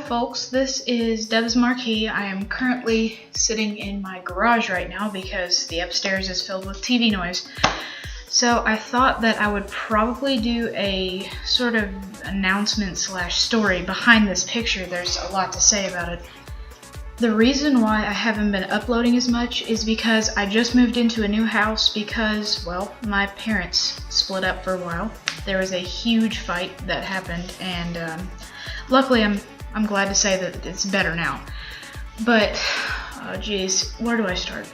Hi folks, this is Dev's Marquee. I am currently sitting in my garage right now because the upstairs is filled with TV noise. So I thought that I would probably do a sort of announcement slash story behind this picture. There's a lot to say about it. The reason why I haven't been uploading as much is because I just moved into a new house because, well, my parents split up for a while. There was a huge fight that happened, and luckily I'm glad to say that it's better now. But, oh geez, where do I start?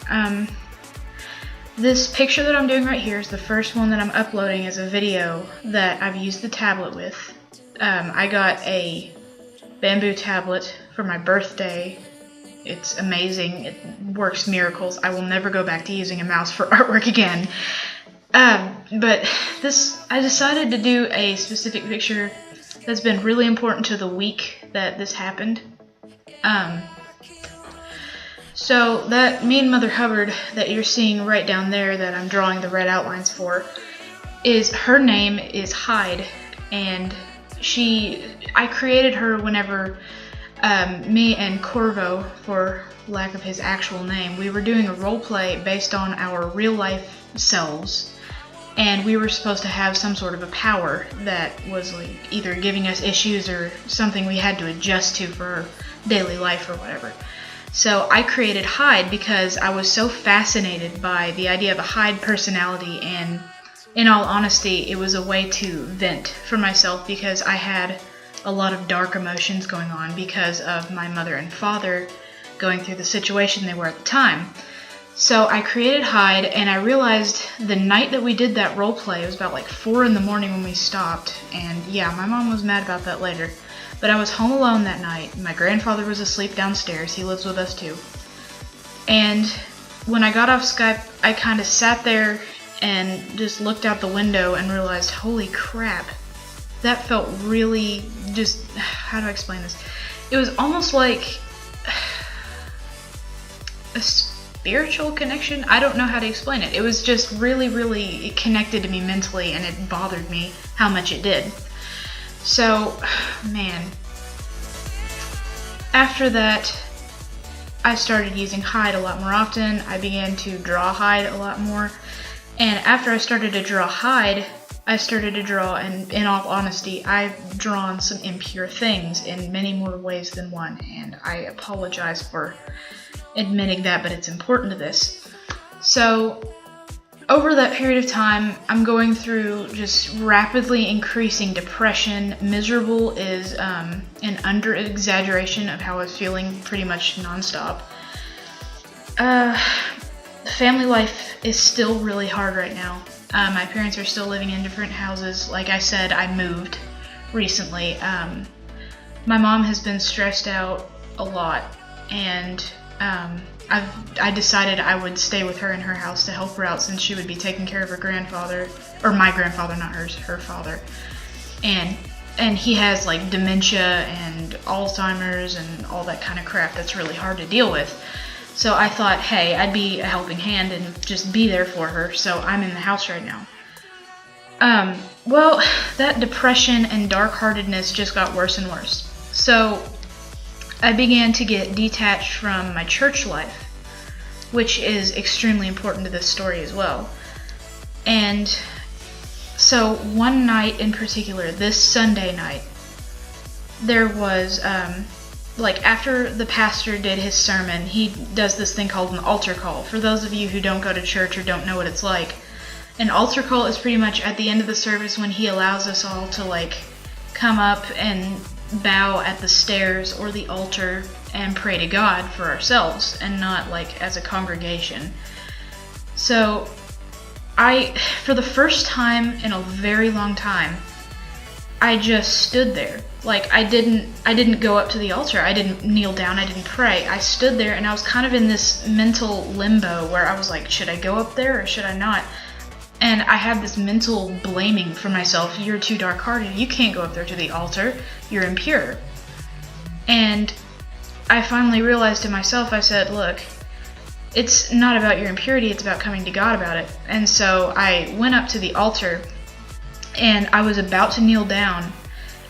This picture that I'm doing right here is the first one that I'm uploading as a video that I've used the tablet with. I got a bamboo tablet for my birthday. It's amazing. It works miracles. I will never go back to using a mouse for artwork again. But I decided to do a specific picture that's been really important to the week that this happened. So that me and Mother Hubbard that you're seeing right down there that I'm drawing the red outlines for, her name is Hyde, and I created her whenever me and Corvo, for lack of his actual name, we were doing a role play based on our real life selves, and we were supposed to have some sort of a power that was like either giving us issues or something we had to adjust to for our daily life or whatever. So I created Hyde because I was so fascinated by the idea of a Hyde personality, and in all honesty, it was a way to vent for myself because I had a lot of dark emotions going on because of my mother and father going through the situation they were at the time. So I created Hyde, and I realized the night that we did that role play, it was about like 4 in the morning when we stopped, and yeah, my mom was mad about that later, but I was home alone that night. My grandfather was asleep downstairs. He lives with us too. And when I got off Skype, I kind of sat there and just looked out the window and realized, holy crap, that felt really just, how do I explain this? It was almost like a spiritual connection. I don't know how to explain it. It was just really, really connected to me mentally, and it bothered me how much it did. So, man, after that, I started using Hyde a lot more often. I began to draw Hyde a lot more, and after I started to draw Hyde, I started to draw, and in all honesty, I've drawn some impure things in many more ways than one, and I apologize for admitting that, but it's important to this. So, over that period of time, I'm going through just rapidly increasing depression. Miserable is an under-exaggeration of how I was feeling pretty much nonstop. Family life is still really hard right now. My parents are still living in different houses. Like I said, I moved recently. My mom has been stressed out a lot, and I decided I would stay with her in her house to help her out since she would be taking care of her grandfather, or my grandfather, not hers, her father. And he has like dementia and Alzheimer's and all that kind of crap that's really hard to deal with. So I thought, hey, I'd be a helping hand and just be there for her, so I'm in the house right now. Well, that depression and dark-heartedness just got worse and worse. So I began to get detached from my church life, which is extremely important to this story as well. And so one night in particular, this Sunday night, there was, after the pastor did his sermon, he does this thing called an altar call. For those of you who don't go to church or don't know what it's like, an altar call is pretty much at the end of the service when he allows us all to come up and bow at the stairs or the altar and pray to God for ourselves and not as a congregation. So for the first time in a very long time, I just stood there. I didn't go up to the altar. I didn't kneel down. I didn't pray. I stood there, and I was kind of in this mental limbo where I was like, should I go up there or should I not? And I had this mental blaming for myself. You're too dark-hearted. You can't go up there to the altar. You're impure. And I finally realized to myself, I said, look, it's not about your impurity. It's about coming to God about it. And so I went up to the altar, and I was about to kneel down,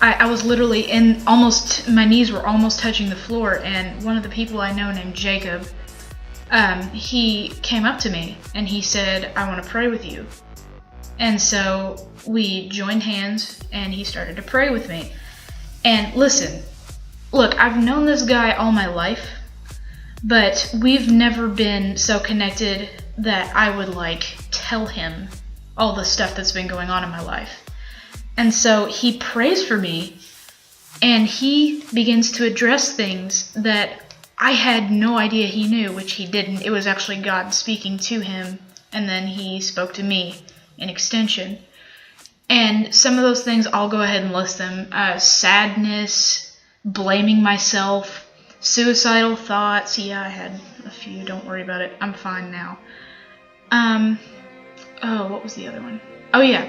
I was literally in almost, my knees were almost touching the floor, and one of the people I know named Jacob, he came up to me and he said, "I want to pray with you." And so we joined hands and he started to pray with me. And listen, look, I've known this guy all my life, but we've never been so connected that I would like tell him all the stuff that's been going on in my life. And so he prays for me and he begins to address things that I had no idea he knew, which he didn't. It was actually God speaking to him, and then he spoke to me in extension. And some of those things, I'll go ahead and list them. Sadness, blaming myself, suicidal thoughts. Yeah, I had a few. Don't worry about it. I'm fine now. What was the other one? Oh, yeah.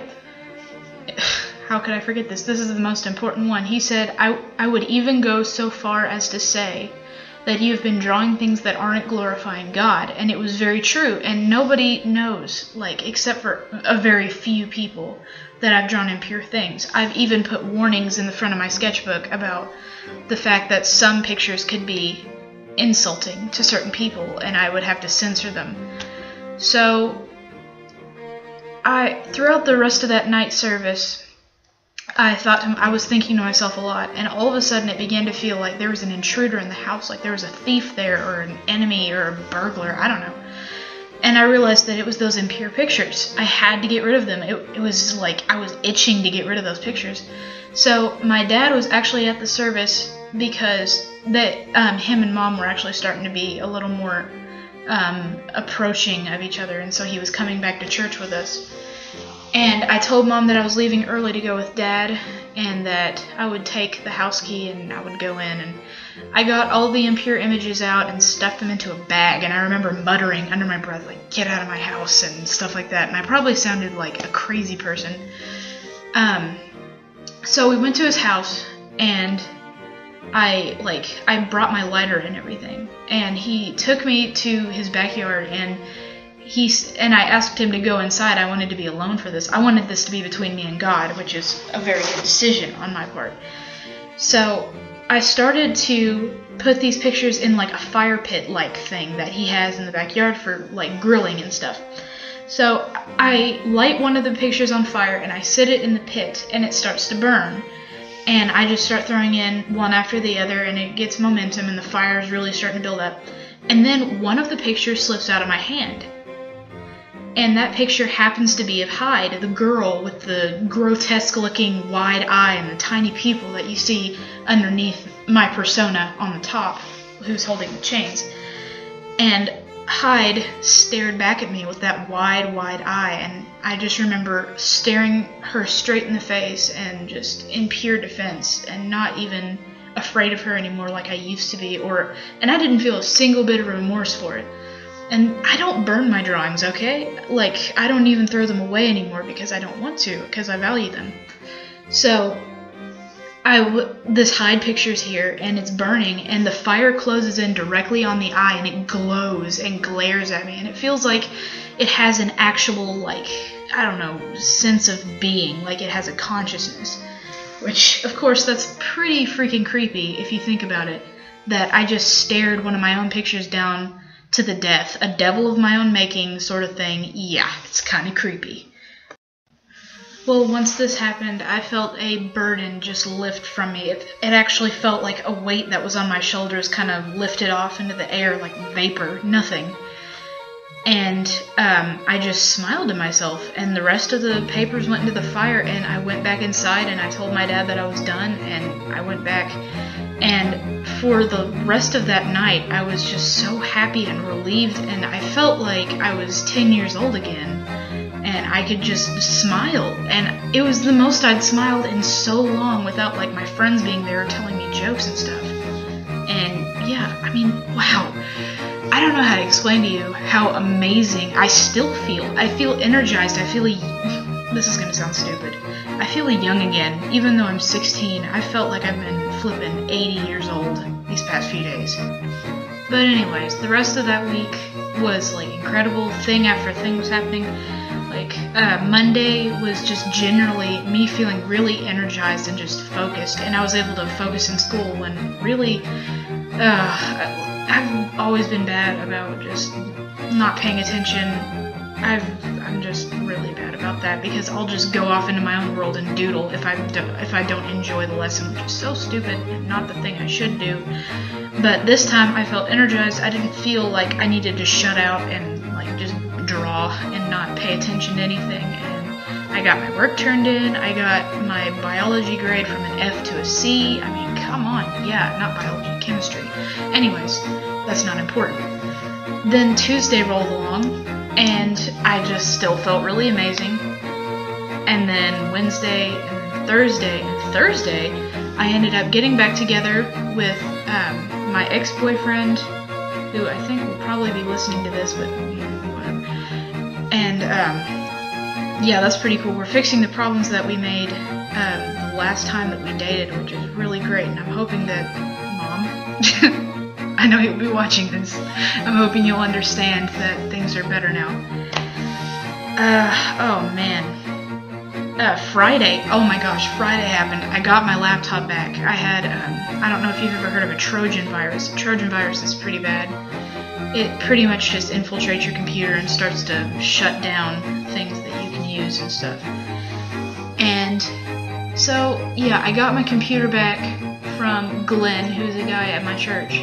How could I forget this? This is the most important one. He said, I would even go so far as to say that you have been drawing things that aren't glorifying God. And it was very true. And nobody knows, like, except for a very few people, that I've drawn impure things. I've even put warnings in the front of my sketchbook about the fact that some pictures could be insulting to certain people, and I would have to censor them. So, throughout the rest of that night service, I was thinking to myself a lot, and all of a sudden it began to feel like there was an intruder in the house, like there was a thief there, or an enemy, or a burglar, I don't know. And I realized that it was those impure pictures. I had to get rid of them. It was like I was itching to get rid of those pictures. So my dad was actually at the service because him and Mom were actually starting to be a little more approaching of each other, and so he was coming back to church with us. And I told Mom that I was leaving early to go with Dad, and that I would take the house key and I would go in. And I got all the impure images out and stuffed them into a bag, and I remember muttering under my breath, like, "Get out of my house," and stuff like that. And I probably sounded like a crazy person. So we went to his house, and I brought my lighter and everything. And he took me to his backyard, and I asked him to go inside. I wanted to be alone for this. I wanted this to be between me and God, which is a very good decision on my part. So I started to put these pictures in like a fire pit-like thing that he has in the backyard for like grilling and stuff. So I light one of the pictures on fire and I sit it in the pit, and it starts to burn. And I just start throwing in one after the other, and it gets momentum, and the fire is really starting to build up. And then one of the pictures slips out of my hand. And that picture happens to be of Hyde, the girl with the grotesque-looking wide eye and the tiny pupil that you see underneath my persona on the top, who's holding the chains. And Hyde stared back at me with that wide eye, and I just remember staring her straight in the face and just in pure defense and not even afraid of her anymore like I used to be, and I didn't feel a single bit of remorse for it. And I don't burn my drawings, okay? Like, I don't even throw them away anymore because I don't want to, because I value them. So, this Hyde picture's here, and it's burning, and the fire closes in directly on the eye, and it glows and glares at me, and it feels like it has an actual, like, I don't know, sense of being, like it has a consciousness. Which, of course, that's pretty freaking creepy if you think about it, that I just stared one of my own pictures down to the death, a devil of my own making sort of thing. Yeah, it's kind of creepy. Well, once this happened, I felt a burden just lift from me. It actually felt like a weight that was on my shoulders kind of lifted off into the air like vapor, nothing. And I just smiled to myself, and the rest of the papers went into the fire, and I went back inside, and I told my dad that I was done, and I went back. And for the rest of that night, I was just so happy and relieved, and I felt like I was 10 years old again, and I could just smile. And it was the most I'd smiled in so long without like my friends being there telling me jokes and stuff. And yeah, I mean, wow. I don't know how to explain to you how amazing I still feel. I feel energized. This is going to sound stupid. I feel young again. Even though I'm 16, I felt like I've been flipping 80 years old these past few days. But anyways, the rest of that week was like incredible. Thing after thing was happening. Like like. Monday was just generally me feeling really energized and just focused, and I was able to focus in school when really, I've always been bad about just not paying attention. I'm just really bad about that because I'll just go off into my own world and doodle if I don't enjoy the lesson, which is so stupid and not the thing I should do. But this time I felt energized. I didn't feel like I needed to shut out and like just draw and not pay attention to anything. And I got my work turned in. I got my biology grade from an F to a C. I mean, come on. Yeah, not biology, chemistry. Anyways, that's not important. Then Tuesday rolled along, and I just still felt really amazing. And then Wednesday and Thursday, I ended up getting back together with my ex-boyfriend, who I think will probably be listening to this, but whatever. And yeah, that's pretty cool. We're fixing the problems that we made the last time that we dated, which is really great. And I'm hoping that Mom, I know you'll be watching this. I'm hoping you'll understand that things are better now. Oh man. Friday. Oh my gosh, Friday happened. I got my laptop back. I had, I don't know if you've ever heard of a Trojan virus. A Trojan virus is pretty bad. It pretty much just infiltrates your computer and starts to shut down things that you can use and stuff. And so, yeah, I got my computer back from Glenn, who's a guy at my church.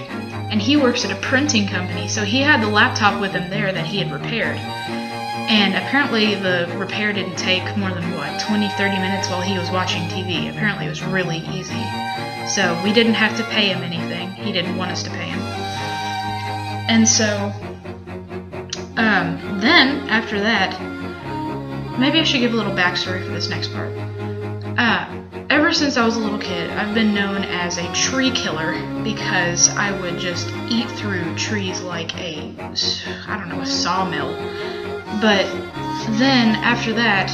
And he works at a printing company, so he had the laptop with him there that he had repaired. And apparently the repair didn't take more than, 20-30 minutes while he was watching TV. Apparently it was really easy. So we didn't have to pay him anything. He didn't want us to pay him. And so, then, after that, maybe I should give a little backstory for this next part. Ever since I was a little kid, I've been known as a tree killer because I would just eat through trees like a sawmill. But then, after that,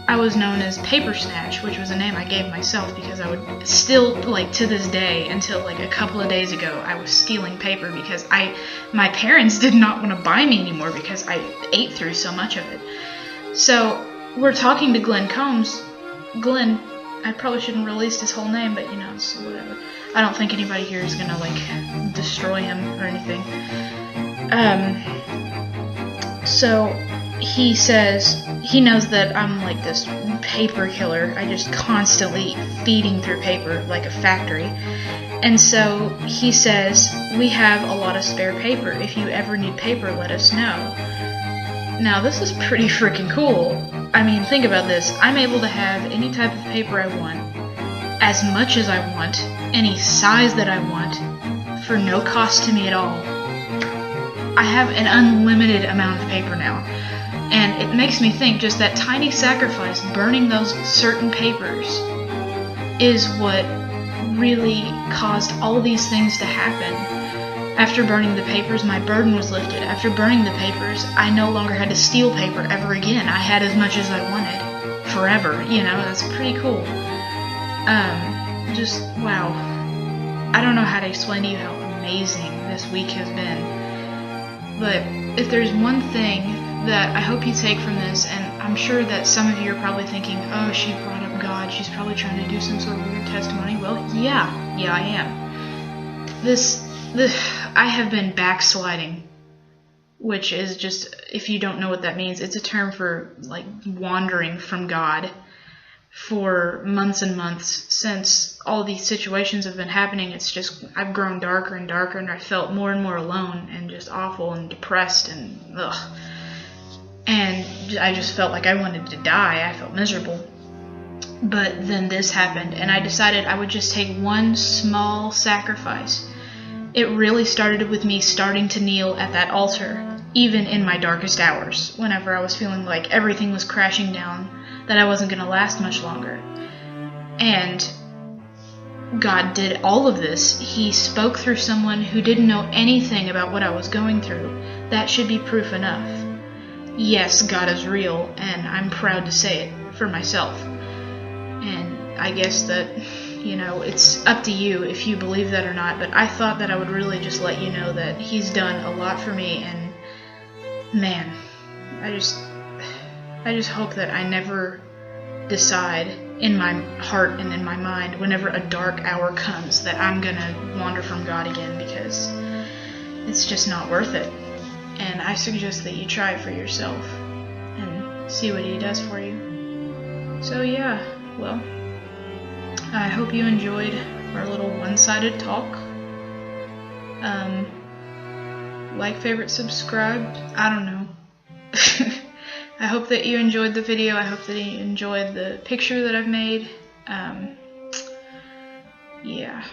I was known as Paper Snatch, which was a name I gave myself because I would still, like, to this day, until like a couple of days ago, I was stealing paper because my parents did not want to buy me anymore because I ate through so much of it. So, we're talking to Glenn Combs. Glenn, I probably shouldn't release his whole name, but it's whatever. I don't think anybody here is gonna, like, destroy him or anything. So he says he knows that I'm like this paper killer. I just constantly feeding through paper like a factory. And so he says, we have a lot of spare paper. If you ever need paper, let us know. Now this is pretty freaking cool. I mean, think about this. I'm able to have any type of paper I want, as much as I want, any size that I want, for no cost to me at all. I have an unlimited amount of paper now, and it makes me think just that tiny sacrifice, burning those certain papers, is what really caused all these things to happen. After burning the papers, my burden was lifted. After burning the papers, I no longer had to steal paper ever again. I had as much as I wanted, forever, that's pretty cool. Just, wow. I don't know how to explain to you how amazing this week has been. But if there's one thing that I hope you take from this, and I'm sure that some of you are probably thinking, oh, she brought up God, she's probably trying to do some sort of weird testimony. Well, yeah, I am. I have been backsliding, which is just, if you don't know what that means, it's a term for, like, wandering from God for months and months. Since all these situations have been happening, it's just, I've grown darker and darker, and I felt more and more alone and just awful and depressed and ugh. And I just felt like I wanted to die. I felt miserable. But then this happened, and I decided I would just take one small sacrifice. It really started with me starting to kneel at that altar, even in my darkest hours, whenever I was feeling like everything was crashing down, that I wasn't going to last much longer. And God did all of this. He spoke through someone who didn't know anything about what I was going through. That should be proof enough. Yes, God is real, and I'm proud to say it for myself. And I guess that, it's up to you if you believe that or not, but I thought that I would really just let you know that He's done a lot for me, and man, I just hope that I never decide in my heart and in my mind, whenever a dark hour comes, that I'm gonna wander from God again, because it's just not worth it. And I suggest that you try it for yourself and see what He does for you. So yeah, well, I hope you enjoyed our little one-sided talk. Like, favorite, subscribe, I don't know. I hope that you enjoyed the video. I hope that you enjoyed the picture that I've made. Yeah.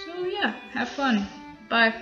So yeah, have fun. Bye.